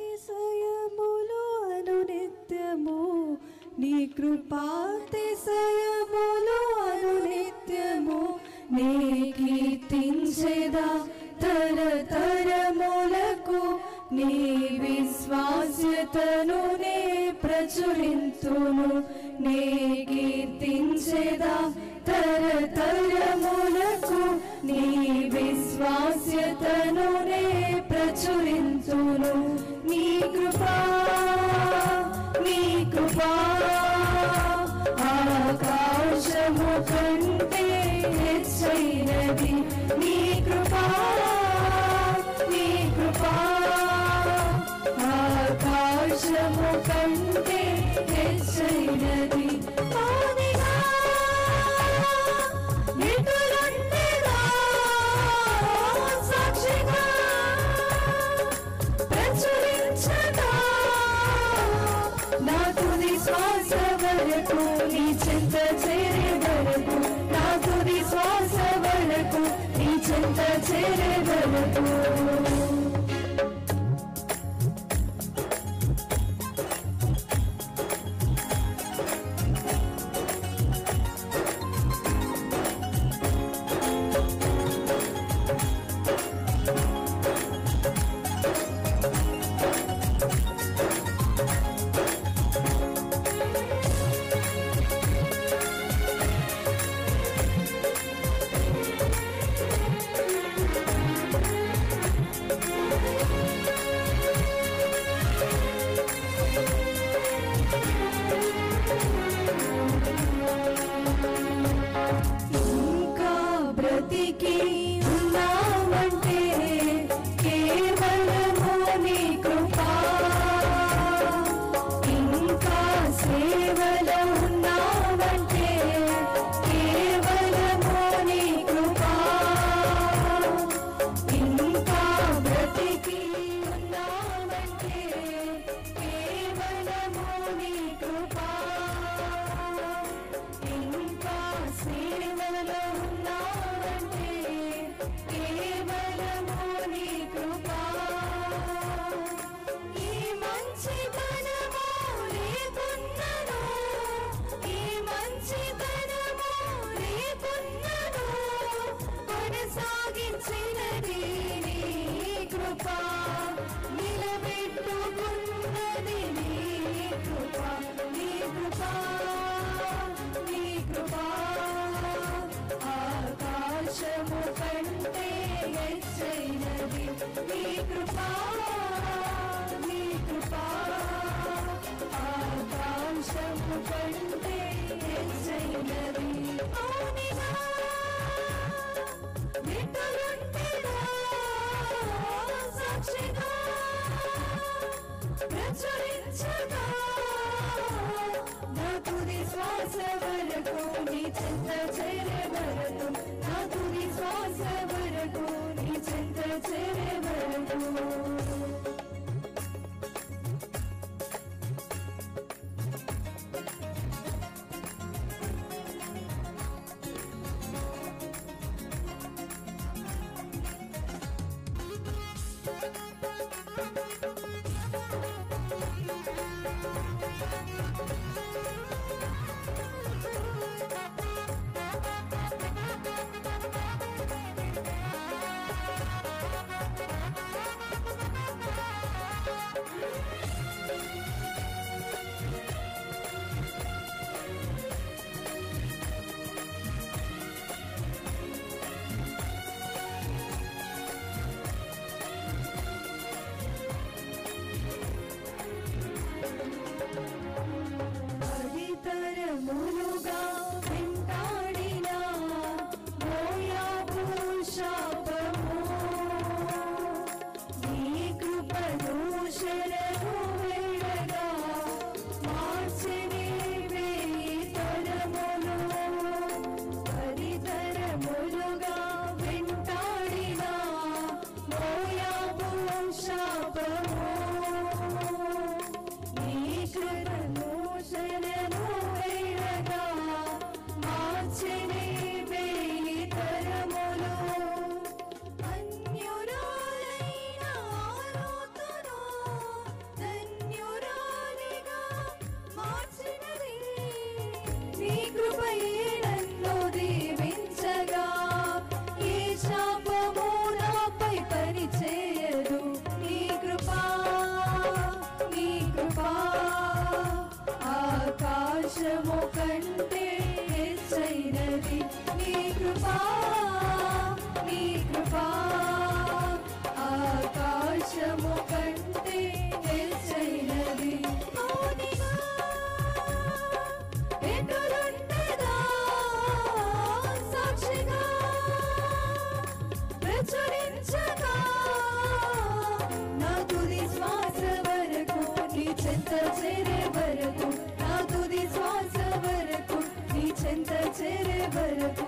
కృపాతిశయములు అనునిత్యము నీ కృపాతిశయములు అనునిత్యము నీ కీర్తించెదా తరతరములకు నీ విశ్వాస్యతను నే ప్రచురింతును నే కీర్తించెదా తరతరములకు నీ విశ్వాస్యతను నే ప్రచురింతును నీ కృపా ఆకాశము కంటే హెచ్చైనది నీ కృపా ఆకాశము కంటే హెచ్చైనది సాక్షిగా ప్రచురించగా నా తుది శ్వాస వరకు నీ చెంత చేరే వరకు నా తుది శ్వాస వరకు నీ చెంత చేరే వరకు చెంత చేరే వరకు నా తుది శ్వాస వరకు నీ చెంత చేరే వరకు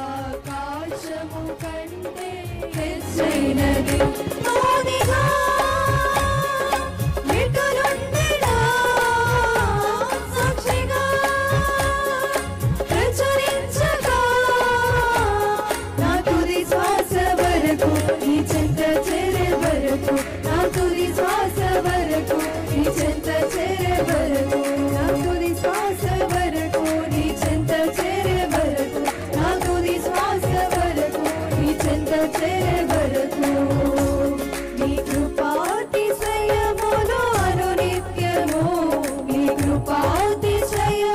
ఆకాశము కంటే హెచ్చైనది మౌనిగా విటులుండినా సాక్షిగా ప్రచురించగా నా తుది శ్వాస వరకు నీ చెంత చేరే వరకు నా తుది శ్వాస వరకు నీ చెంత చేరే వరకు నా తుది శ్వాస వరకు నీ చెంత చేరే వరకు నా తుది శ్వాస వరకు నీ చెంత చేరే వరకు నీ కృపాతిశయములో అనునిత్యము నీ కృపాతిశయములో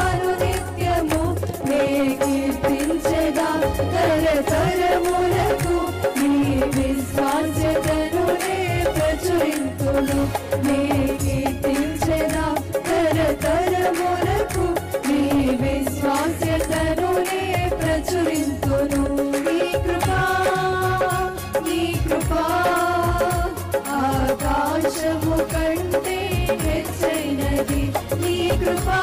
అనునిత్యము నే కీర్తించెదా తరతరములకు నీ విశ్వాస్యతను నే ప్రచురింతును నే కీర్తించెదా తరతరములకు నీ విశ్వాస్యతను నే ప్రచురింతును నీ కృపా ఆకాశము కంటే హెచ్చైనది నీ కృపా